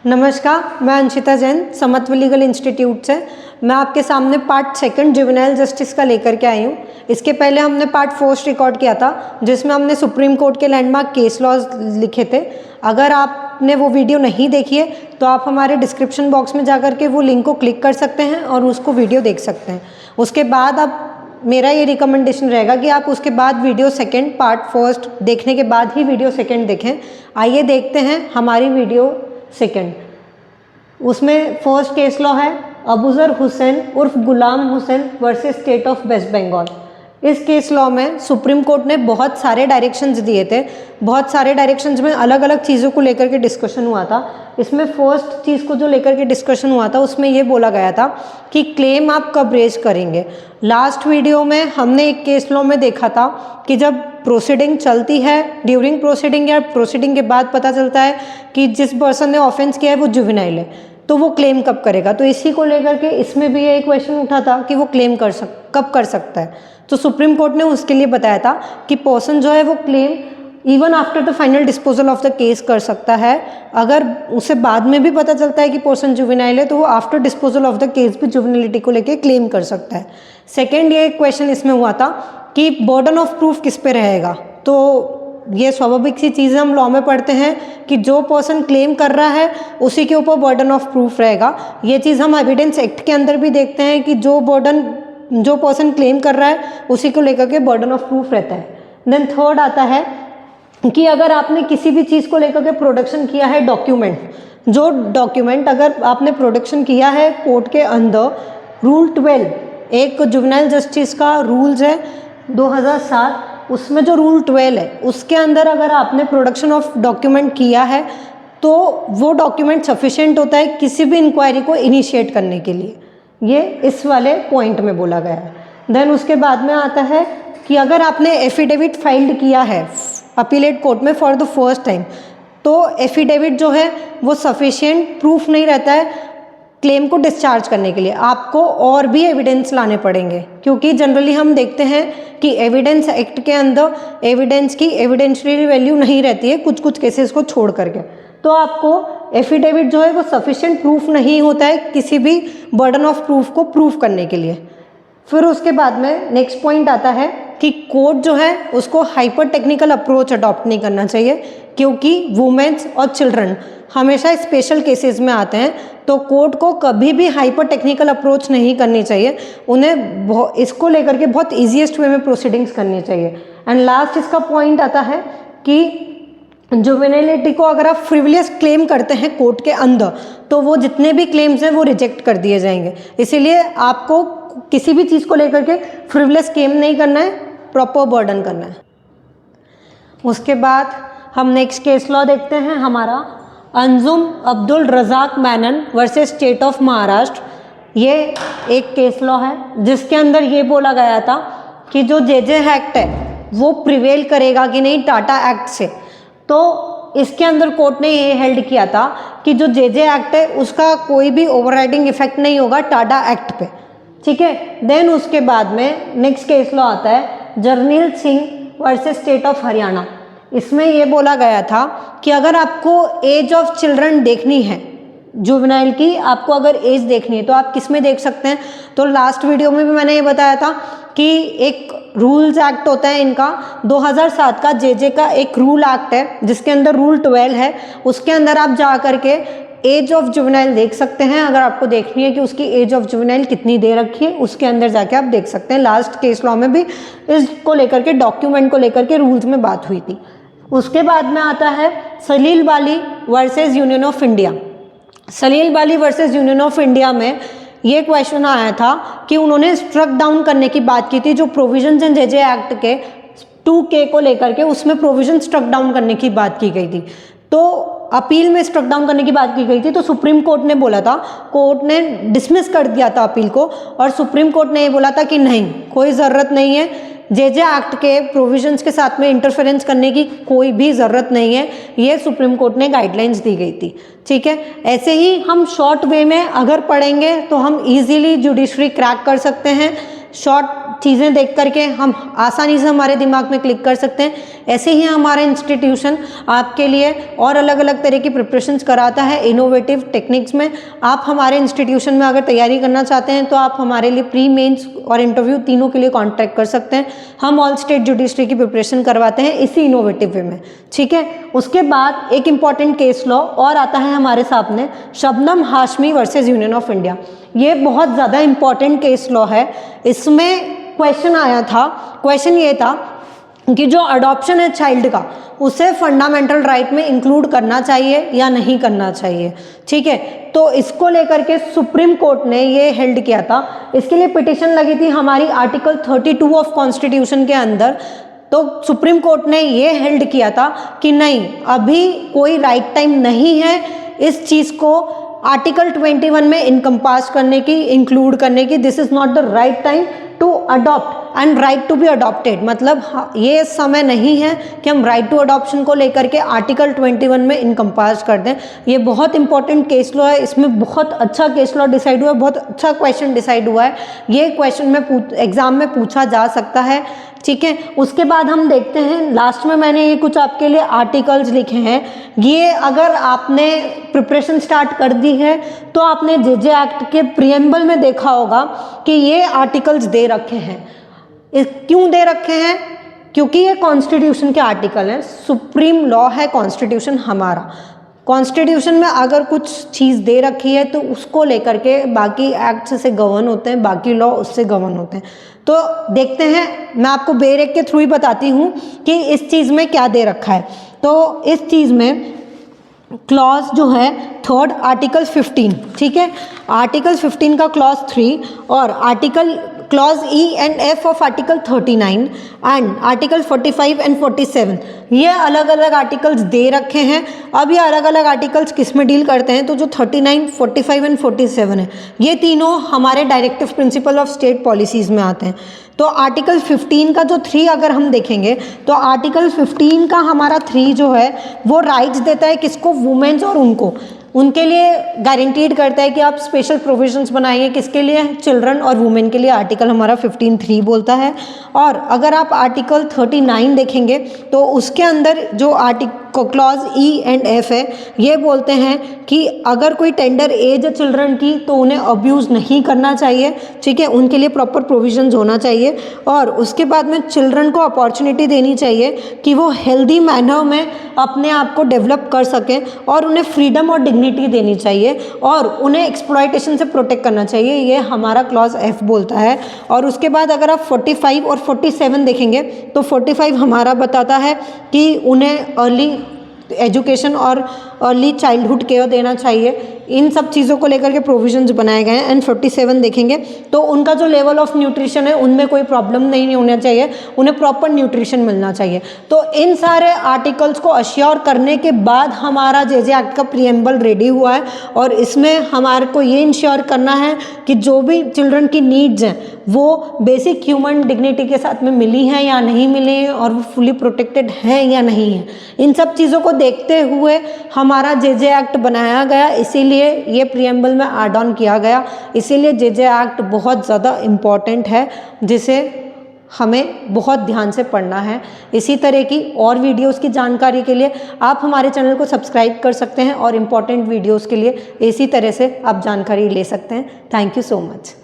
नमस्कार, मैं अंशिता जैन समत्व लीगल इंस्टीट्यूट से। मैं आपके सामने पार्ट सेकंड जुवेनाइल जस्टिस का लेकर के आई हूँ। इसके पहले हमने पार्ट फर्स्ट रिकॉर्ड किया था जिसमें हमने सुप्रीम कोर्ट के लैंडमार्क केस लॉज लिखे थे। अगर आपने वो वीडियो नहीं देखी है तो आप हमारे डिस्क्रिप्शन बॉक्स में जाकर के वो लिंक को क्लिक कर सकते हैं और उसको वीडियो देख सकते हैं। उसके बाद आप मेरा ये रिकमेंडेशन रहेगा कि आप उसके बाद वीडियो सेकेंड पार्ट फर्स्ट देखने के बाद ही वीडियो सेकेंड देखें। आइए देखते हैं हमारी वीडियो सेकेंड। उसमें फर्स्ट केस लॉ है अबूजर हुसैन उर्फ Ghulam Hussain versus state of West Bengal. इस केस लॉ में सुप्रीम कोर्ट ने बहुत सारे डायरेक्शंस दिए थे। बहुत सारे डायरेक्शंस में अलग अलग चीज़ों को लेकर के डिस्कशन हुआ था। इसमें फर्स्ट चीज़ को जो लेकर के डिस्कशन हुआ था उसमें ये बोला गया था कि क्लेम आप कब रेज करेंगे। लास्ट वीडियो में हमने एक केस लॉ में देखा था कि जब प्रोसीडिंग चलती है, ड्यूरिंग प्रोसीडिंग या प्रोसीडिंग के बाद पता चलता है कि जिस पर्सन ने ऑफेंस किया है वो जुवेनाइल है, तो वो क्लेम कब करेगा। तो इसी को लेकर के इसमें भी ये क्वेश्चन उठा था कि वो क्लेम कब कर सकता है। तो सुप्रीम कोर्ट ने उसके लिए बताया था कि पर्सन जो है वो claim even after the final disposal of the case कर सकता है। अगर उसे बाद में भी पता चलता है कि पर्सन जुवेनाइल है तो वो after disposal of the case भी जुवेनिलिटी को लेकर क्लेम कर सकता है। सेकेंड ये क्वेश्चन इसमें हुआ था कि बर्डन ऑफ प्रूफ किस पे रहेगा। तो ये स्वाभाविक सी चीज़ हम लॉ में पढ़ते हैं कि जो पर्सन क्लेम कर रहा है उसी के ऊपर बर्डन ऑफ प्रूफ रहेगा। ये चीज़ हम एविडेंस एक्ट के अंदर भी देखते हैं कि जो पर्सन क्लेम कर रहा है उसी को लेकर के बर्डन ऑफ प्रूफ रहता है। देन थर्ड आता है कि अगर आपने किसी भी चीज़ को लेकर के प्रोडक्शन किया है डॉक्यूमेंट, जो डॉक्यूमेंट अगर आपने प्रोडक्शन किया है कोर्ट के अंदर, रूल 12 एक जुवेनाइल जस्टिस का रूल्स है 2007, उसमें जो रूल 12 है उसके अंदर अगर आपने प्रोडक्शन ऑफ डॉक्यूमेंट किया है तो वो डॉक्यूमेंट सफिशिएंट होता है किसी भी इंक्वायरी को इनिशिएट करने के लिए। ये इस वाले पॉइंट में बोला गया है। देन उसके बाद में आता है कि अगर आपने एफिडेविट फाइल्ड किया है अपीलेट कोर्ट में फॉर द फर्स्ट टाइम तो एफिडेविट जो है वो सफिशिएंट प्रूफ नहीं रहता है क्लेम को डिस्चार्ज करने के लिए। आपको और भी एविडेंस लाने पड़ेंगे क्योंकि जनरली हम देखते हैं कि एविडेंस एक्ट के अंदर एविडेंस की एविडेंशियरी वैल्यू नहीं रहती है कुछ कुछ केसेस को छोड़ करके। तो आपको एफिडेविट जो है वो सफिशिएंट प्रूफ नहीं होता है किसी भी बर्डन ऑफ प्रूफ को प्रूफ करने के लिए। फिर उसके बाद में नेक्स्ट पॉइंट आता है कि कोर्ट जो है उसको हाइपर टेक्निकल अप्रोच अडॉप्ट नहीं करना चाहिए क्योंकि वुमेन्स और चिल्ड्रन हमेशा स्पेशल केसेस में आते हैं। तो कोर्ट को कभी भी हाइपर टेक्निकल अप्रोच नहीं करनी चाहिए, उन्हें इसको लेकर के बहुत ईजीएस्ट वे में प्रोसीडिंग्स करनी चाहिए। एंड लास्ट इसका पॉइंट आता है कि जुवेनिलिटी को अगर आप फ्रिवलियस क्लेम करते हैं कोर्ट के अंदर तो वो जितने भी क्लेम्स हैं वो रिजेक्ट कर दिए जाएंगे। इसीलिए आपको किसी भी चीज़ को लेकर के फ्रिवलियस क्लेम नहीं करना है, प्रॉपर बर्डन करना है। उसके बाद हम नेक्स्ट केस लॉ देखते हैं हमारा Anjum Abdul Razak Menon versus state of Maharashtra. ये एक केस लॉ है जिसके अंदर ये बोला गया था कि जो जेजे एक्ट है वो प्रिवेल करेगा कि नहीं टाटा एक्ट से। तो इसके अंदर कोर्ट ने ये हेल्ड किया था कि जो जेजे एक्ट है उसका कोई भी ओवरराइडिंग इफेक्ट नहीं होगा टाटा एक्ट पे, ठीक है। देन उसके बाद में नेक्स्ट केस लॉ आता है Jarnail Singh versus state of Haryana. इसमें ये बोला गया था कि अगर आपको एज ऑफ चिल्ड्रन देखनी है जुवेनाइल की, आपको अगर एज देखनी है तो आप किस में देख सकते हैं। तो लास्ट वीडियो में भी मैंने ये बताया था कि एक रूल्स एक्ट होता है इनका 2007 का, जेजे का एक रूल एक्ट है जिसके अंदर रूल 12 है। उसके अंदर आप जा करके एज ऑफ जुवेनाइल देख सकते हैं। अगर आपको देखनी है कि उसकी एज ऑफ जुवेनाइल कितनी दे रखी है उसके अंदर जाके आप देख सकते हैं। लास्ट केस लॉ में भी इसको लेकर के डॉक्यूमेंट को लेकर के रूल्स में बात हुई थी। उसके बाद में आता है Salil Bali versus union of India. Salil Bali versus union of India में ये क्वेश्चन आया था कि उन्होंने स्ट्रक डाउन करने की बात की थी जो प्रोविजंस इन जेजे एक्ट के 2K को लेकर के, उसमें प्रोविजन स्ट्रक डाउन करने की बात की गई थी। तो अपील में स्ट्रक डाउन करने की बात की गई थी तो सुप्रीम कोर्ट ने बोला था, कोर्ट ने डिसमिस कर दिया था अपील को और सुप्रीम कोर्ट ने ये बोला था कि नहीं, कोई ज़रूरत नहीं है, जेजे एक्ट के प्रोविजंस के साथ में इंटरफेरेंस करने की कोई भी ज़रूरत नहीं है। ये सुप्रीम कोर्ट ने गाइडलाइंस दी गई थी, ठीक है। ऐसे ही हम शॉर्ट वे में अगर पढ़ेंगे तो हम इजीली जुडिशरी क्रैक कर सकते हैं। शॉर्ट चीज़ें देख करके हम आसानी से हमारे दिमाग में क्लिक कर सकते हैं। ऐसे ही हमारा इंस्टीट्यूशन आपके लिए और अलग अलग तरह की प्रिपरेशंस कराता है इनोवेटिव टेक्निक्स में। आप हमारे इंस्टीट्यूशन में अगर तैयारी करना चाहते हैं तो आप हमारे लिए प्री मेंस और इंटरव्यू तीनों के लिए कॉन्टैक्ट कर सकते हैं। हम ऑल स्टेट जुडिशरी की प्रिपरेशन करवाते हैं इसी इनोवेटिव वे में, ठीक है। उसके बाद एक इम्पॉर्टेंट केस लॉ और आता है हमारे सामने, Shabnam Hashmi versus union of India. ये बहुत ज़्यादा इम्पॉर्टेंट केस लॉ है। इसमें क्वेश्चन आया था, क्वेश्चन ये था कि जो अडॉप्शन है चाइल्ड का, उसे फंडामेंटल राइट में इंक्लूड करना चाहिए या नहीं करना चाहिए, ठीक है। तो इसको लेकर के सुप्रीम कोर्ट ने ये हेल्ड किया था। इसके लिए पिटिशन लगी थी हमारी आर्टिकल 32 ऑफ कॉन्स्टिट्यूशन के अंदर। तो सुप्रीम कोर्ट ने ये हेल्ड किया था कि नहीं, अभी कोई राइट टाइम नहीं है इस चीज़ को आर्टिकल 21 में इनकम्पास करने की, इंक्लूड करने की। This is not the right time to adopt and right to be adopted. मतलब ये समय नहीं है कि हम राइट टू अडॉप्शन को लेकर के आर्टिकल 21 में इनकम्पास कर दें। ये बहुत इंपॉर्टेंट केस लॉ है। इसमें बहुत अच्छा केस लॉ डिसाइड हुआ है, बहुत अच्छा क्वेश्चन डिसाइड हुआ है। ये क्वेश्चन में एग्जाम में पूछा जा सकता है, ठीक है। उसके बाद हम देखते हैं, लास्ट में मैंने ये कुछ आपके लिए आर्टिकल्स लिखे हैं। ये अगर आपने प्रिपरेशन स्टार्ट कर दी है तो आपने जेजे एक्ट के प्रियम्बल में देखा होगा कि ये आर्टिकल्स दे रखे हैं। क्यों दे रखे हैं? क्योंकि ये कॉन्स्टिट्यूशन के आर्टिकल हैं, सुप्रीम लॉ है कॉन्स्टिट्यूशन हमारा। कॉन्स्टिट्यूशन में अगर कुछ चीज़ दे रखी है तो उसको लेकर के बाकी एक्ट से गवर्न होते हैं, बाकी लॉ उससे गवर्न होते हैं। तो देखते हैं, मैं आपको बेरेक के थ्रू ही बताती हूँ कि इस चीज़ में क्या दे रखा है। तो इस चीज़ में क्लॉज जो है थर्ड आर्टिकल 15, ठीक है, आर्टिकल 15 का क्लॉज 3 और article clause E and F of article 39 and article 45 and 47, ये अलग अलग आर्टिकल्स दे रखे हैं। अब ये अलग अलग आर्टिकल्स किस में डील करते हैं? तो जो 39, 45 एंड 47 है, ये तीनों हमारे directive principle of state policies में आते हैं। तो आर्टिकल 15 का जो 3 अगर हम देखेंगे तो आर्टिकल 15 का हमारा 3 जो है वो राइट्स देता है किसको? वुमेन्स और उनके लिए गारंटीड करता है कि आप स्पेशल प्रोविजंस बनाइए। किसके लिए? चिल्ड्रन और वुमेन के लिए आर्टिकल हमारा 15(3) बोलता है। और अगर आप आर्टिकल 39 देखेंगे तो उसके अंदर जो क्लॉज ई एंड एफ है, ये बोलते हैं कि अगर कोई टेंडर एज है चिल्ड्रन की तो उन्हें अब्यूज़ नहीं करना चाहिए, ठीक है, उनके लिए प्रॉपर प्रोविजंस होना चाहिए। और उसके बाद में चिल्ड्रन को अपॉर्चुनिटी देनी चाहिए कि वो हेल्दी मैनर में अपने आप को डेवलप कर सकें और उन्हें फ्रीडम और डिग्निटी देनी चाहिए और उन्हें एक्सप्लॉयटेशन से प्रोटेक्ट करना चाहिए। ये हमारा क्लॉज एफ बोलता है। और उसके बाद अगर आप 45 और 47 देखेंगे तो 45 हमारा बताता है कि उन्हें अर्ली एजुकेशन और अर्ली चाइल्डहुड केयर देना चाहिए। इन सब चीज़ों को लेकर के प्रोविजंस बनाए गए हैं। एंड 47 देखेंगे तो उनका जो लेवल ऑफ न्यूट्रिशन है उनमें कोई प्रॉब्लम नहीं होना चाहिए, उन्हें प्रॉपर न्यूट्रिशन मिलना चाहिए। तो इन सारे आर्टिकल्स को अश्योर करने के बाद हमारा जेजे एक्ट का प्रीएम्बल रेडी हुआ है और इसमें हमारे को ये इंश्योर करना है कि जो भी चिल्ड्रन की नीड्स हैं वो बेसिक ह्यूमन डिग्निटी के साथ में मिली हैं या नहीं मिली हैं और वो फुली प्रोटेक्टेड हैं या नहीं है। इन सब चीज़ों को देखते हुए हमारा जेजे एक्ट बनाया गया, इसीलिए ये प्रीएम्बल में ऐड ऑन किया गया। इसीलिए जेजे एक्ट बहुत ज़्यादा इम्पॉर्टेंट है जिसे हमें बहुत ध्यान से पढ़ना है। इसी तरह की और वीडियोस की जानकारी के लिए आप हमारे चैनल को सब्सक्राइब कर सकते हैं और इम्पॉर्टेंट वीडियोस के लिए इसी तरह से आप जानकारी ले सकते हैं। Thank you so much.